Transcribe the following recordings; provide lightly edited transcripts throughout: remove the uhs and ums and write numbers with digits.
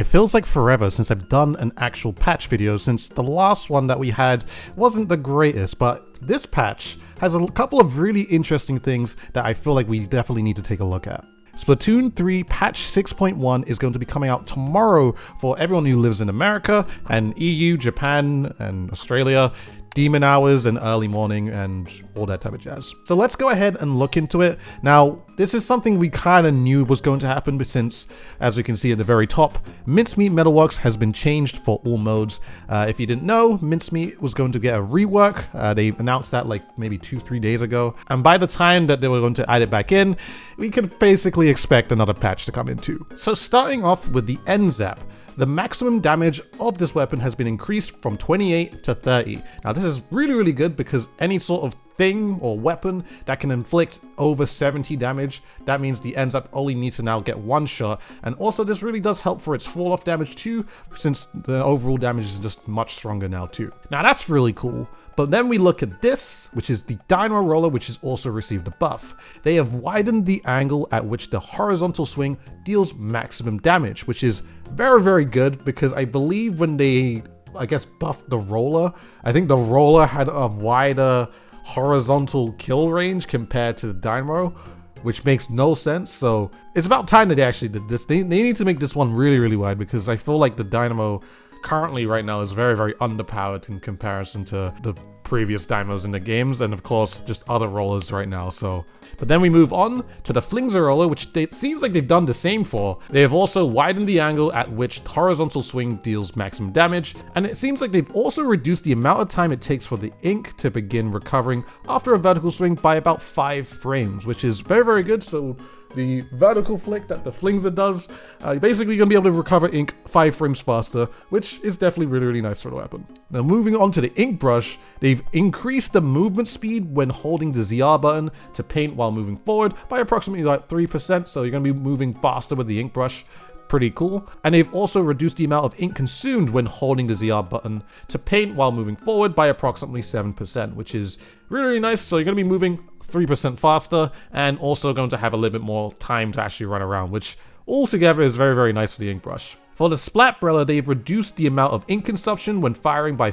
It feels like forever since I've done an actual patch video, since the last one that we had wasn't the greatest, but this patch has a couple of really interesting things that I feel like we definitely need to take a look at. Splatoon 3 patch 6.1 is going to be coming out tomorrow for everyone who lives in America and EU, Japan, and Australia. Demon hours and early morning and all that type of jazz. So let's go ahead and look into it. Now, this is something we kind of knew was going to happen, but since, as we can see at the very top, Mincemeat Metalworks has been changed for all modes. If you didn't know, Mincemeat was going to get a rework. They announced that like maybe 2-3 days ago. And by the time that they were going to add it back in, we could basically expect another patch to come in too. So starting off with the N-Zap. The maximum damage of this weapon has been increased from 28 to 30. Now this is really good because any sort of thing or weapon that can inflict over 70 damage, that means the N-Zap only needs to now get one shot. And also this really does help for its fall off damage too, since the overall damage is just much stronger now too. Now that's really cool. But then we look at this, which is the Dynamo roller, which has also received a buff. They have widened the angle at which the horizontal swing deals maximum damage, which is very good because I believe when they, I guess, buffed the roller, I think the roller had a wider horizontal kill range compared to the Dynamo, which makes no sense. So it's about time that they actually did this. They need to make this one really wide because I feel like the Dynamo currently right now is very underpowered in comparison to the previous Dynamos in the games, and of course just other rollers right now. So but then we move on to the Flingza roller, which it seems like they've done the same for. They have also widened the angle at which horizontal swing deals maximum damage, and it seems like they've also reduced the amount of time it takes for the ink to begin recovering after a vertical swing by about 5 frames, which is very good. So the vertical flick that the Flingza does, you're basically going to be able to recover ink 5 frames faster, which is definitely really nice for the weapon. Now moving on to the ink brush, they've increased the movement speed when holding the ZR button to paint while moving forward by approximately like 3%, so you're going to be moving faster with the ink brush. Pretty cool. And they've also reduced the amount of ink consumed when holding the ZR button to paint while moving forward by approximately 7%, which is really nice. So you're going to be moving 3% faster and also going to have a little bit more time to actually run around, which altogether is very nice for the ink brush. For the Splat Brella, they've reduced the amount of ink consumption when firing by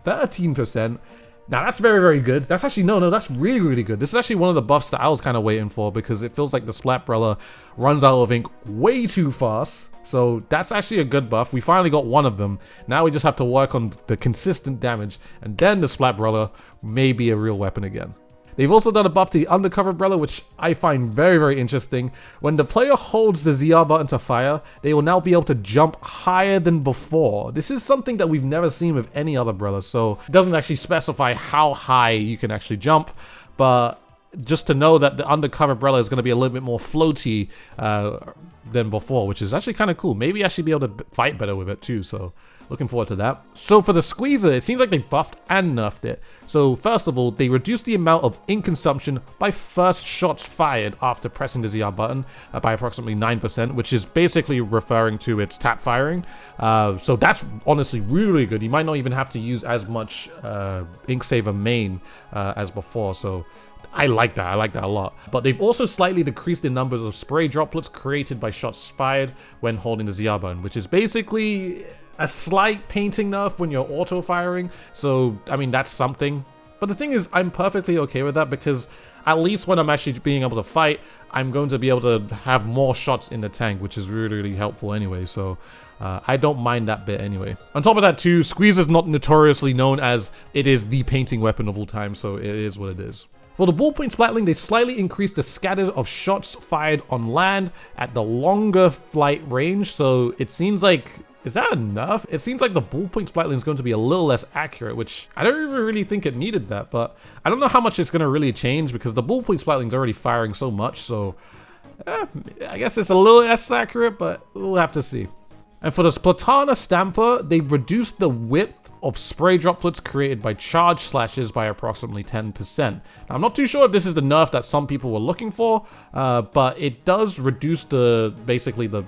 13%. Now that's very good. That's actually, no, that's really good. This is actually one of the buffs that I was kind of waiting for because it feels like the Splat Brella runs out of ink way too fast. So that's actually a good buff. We finally got one of them. Now we just have to work on the consistent damage, and then the Splat Brella may be a real weapon again. They've also done a buff to the Undercover Brella, which I find very interesting. When the player holds the ZR button to fire, they will now be able to jump higher than before. This is something that we've never seen with any other Brella, so it doesn't actually specify how high you can actually jump, but just to know that the Undercover Brella is going to be a little bit more floaty than before, which is actually kind of cool. Maybe I should be able to fight better with it too, so looking forward to that. So for the Squeezer, it seems like they buffed and nerfed it. So first of all, they reduced the amount of ink consumption by first shots fired after pressing the ZR button by approximately 9%, which is basically referring to its tap firing. So that's honestly really good. You might not even have to use as much ink saver main as before. So I like that a lot. But they've also slightly decreased the numbers of spray droplets created by shots fired when holding the ZR button, which is basically a slight painting nerf when you're auto firing. So I mean, that's something. But the thing is, I'm perfectly okay with that because at least when I'm actually being able to fight, I'm going to be able to have more shots in the tank, which is really helpful anyway. So I don't mind that bit anyway. On top of that too, Squeeze is not notoriously known as it is the painting weapon of all time, so it is what it is. For the Ballpoint Splatling, they slightly increased the scatter of shots fired on land at the longer flight range, so it seems like, is that enough? It seems like the Ballpoint Splatling is going to be a little less accurate, which I don't even really think it needed that, but I don't know how much it's going to really change because the Ballpoint Splatling is already firing so much, so I guess it's a little less accurate, but we'll have to see. And for the Splatana Stamper, they've reduced the width of spray droplets created by charge slashes by approximately 10%. Now, I'm not too sure if this is the nerf that some people were looking for, but it does reduce basically the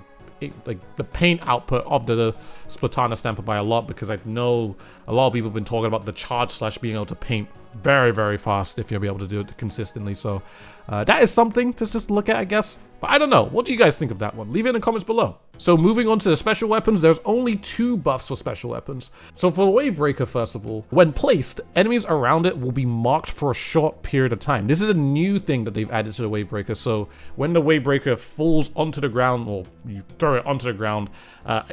paint output of the Splatana Stamper by a lot, because I know a lot of people have been talking about the charge slash being able to paint very, very fast if you'll be able to do it consistently. So that is something to just look at, I guess. But I don't know. What do you guys think of that one? Leave it in the comments below. So moving on to the special weapons, there's only 2 buffs for special weapons. So for the Wave Breaker, first of all, when placed, enemies around it will be marked for a short period of time. This is a new thing that they've added to the Wave Breaker. So when the Wave Breaker falls onto the ground, or you throw it onto the ground,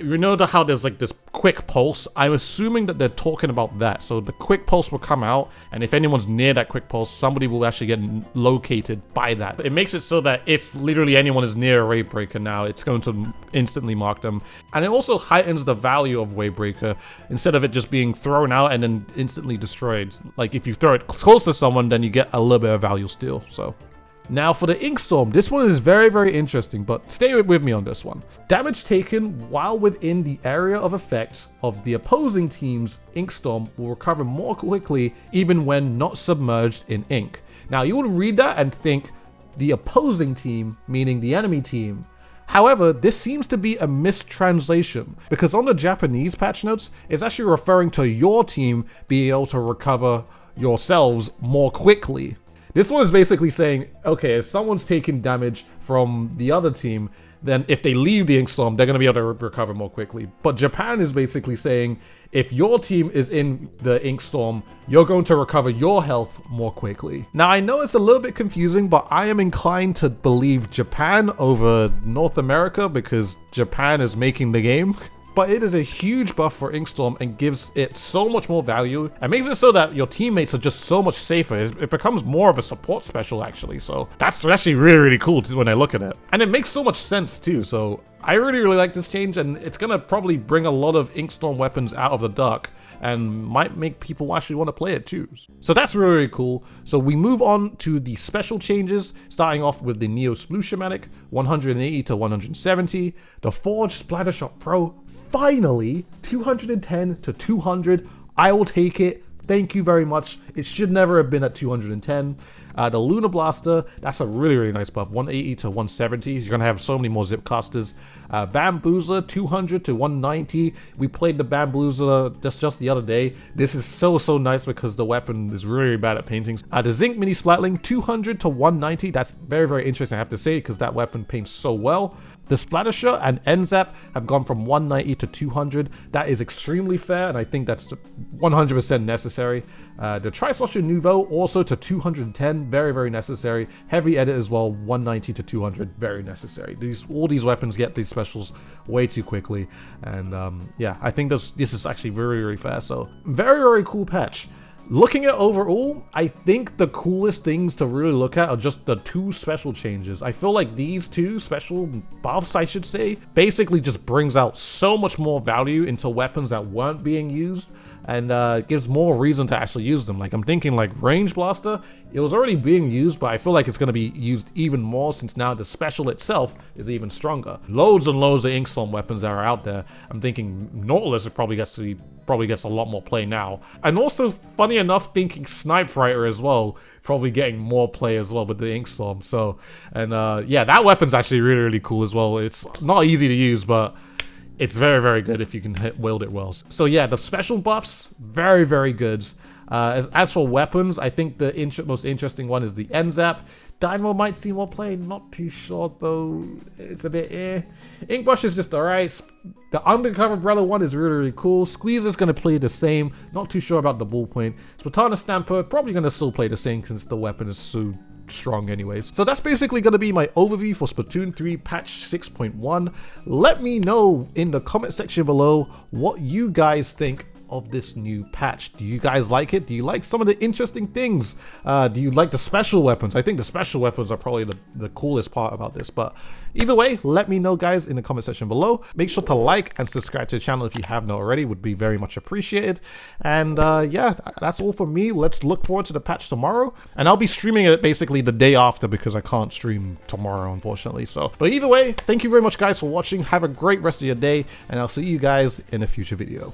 you know how there's like this quick pulse? I'm assuming that they're talking about that. So the quick pulse will come out, and if anyone's near that quick pulse, somebody will actually get located by that. It makes it so that if literally anyone is near a Wave Breaker now, it's going to instantly mark them. And it also heightens the value of Wave Breaker, instead of it just being thrown out and then instantly destroyed. Like if you throw it close to someone, then you get a little bit of value still. So now for the Ink Storm, this one is very, very interesting, but stay with me on this one. Damage taken while within the area of effect of the opposing team's Ink Storm will recover more quickly even when not submerged in ink. Now you would read that and think the opposing team, meaning the enemy team. However, this seems to be a mistranslation, because on the Japanese patch notes, it's actually referring to your team being able to recover yourselves more quickly. This one is basically saying, okay, if someone's taking damage from the other team, then if they leave the Ink Storm, they're going to be able to recover more quickly. But Japan is basically saying, if your team is in the Ink Storm, you're going to recover your health more quickly. Now, I know it's a little bit confusing, but I am inclined to believe Japan over North America, because Japan is making the game. But it is a huge buff for Ink Storm and gives it so much more value and makes it so that your teammates are just so much safer. It becomes more of a support special, actually. So that's actually really, really cool when I look at it. And it makes so much sense too. So I really, really like this change, and it's going to probably bring a lot of Ink Storm weapons out of the dark and might make people actually want to play it too. So that's really, really cool. So we move on to the special changes, starting off with the Neo Sploosh-O-Matic, 180 to 170. The Forge Splattershot Pro, finally, 210 to 200. I will take it. Thank you very much. It should never have been at 210. The Lunar Blaster, that's a really, really nice buff. 180 to 170. You're going to have so many more zip casters. Bamboozler, 200 to 190. We played the Bamboozler just the other day. This is so, so nice because the weapon is really, really bad at paintings. The Zinc Mini Splatling, 200 to 190. That's very, very interesting, I have to say, because that weapon paints so well. The Splattershot and N-Zap have gone from 190 to 200. That is extremely fair, and I think that's 100% necessary. The Tri-Slosher Nouveau also to 210, very, very necessary. Heavy Edit as well, 190 to 200, very necessary. All these weapons get these specials way too quickly, and yeah, I think this is actually very, very fair. So very, very cool patch. Looking at overall, I think the coolest things to really look at are just the 2 special changes. I feel like these 2 special buffs, I should say, basically just brings out so much more value into weapons that weren't being used, and gives more reason to actually use them. Like I'm thinking like Range Blaster, it was already being used, but I feel like it's going to be used even more since now the special itself is even stronger. Loads and loads of Ink Storm weapons that are out there. I'm thinking Nautilus probably gets a lot more play now. And also, funny enough, thinking Snipe Fighter as well, probably getting more play as well with the Ink Storm. So, and yeah, that weapon's actually really, really cool as well. It's not easy to use, but it's very, very good if you can wield it well. So yeah, the special buffs, very, very good. As for weapons, I think the most interesting one is the N-Zap. Dynamo might see more play, not too sure though. It's a bit eh. Ink Brush is just alright. The Undercover Brella one is really, really cool. Squeeze is going to play the same. Not too sure about the Ballpoint. Splatana Stamper, probably going to still play the same since the weapon is so strong anyways. So that's basically going to be my overview for Splatoon 3 patch 6.1. Let me know in the comment section below what you guys think of this new patch. Do you guys like it? Do you like some of the interesting things? Do you like the special weapons? I think the special weapons are probably the coolest part about this, but either way, let me know guys in the comment section below. Make sure to like and subscribe to the channel if you have not already, would be very much appreciated. And yeah, that's all for me. Let's look forward to the patch tomorrow, and I'll be streaming it basically the day after because I can't stream tomorrow unfortunately. So but either way, thank you very much guys for watching. Have a great rest of your day, and I'll see you guys in a future video.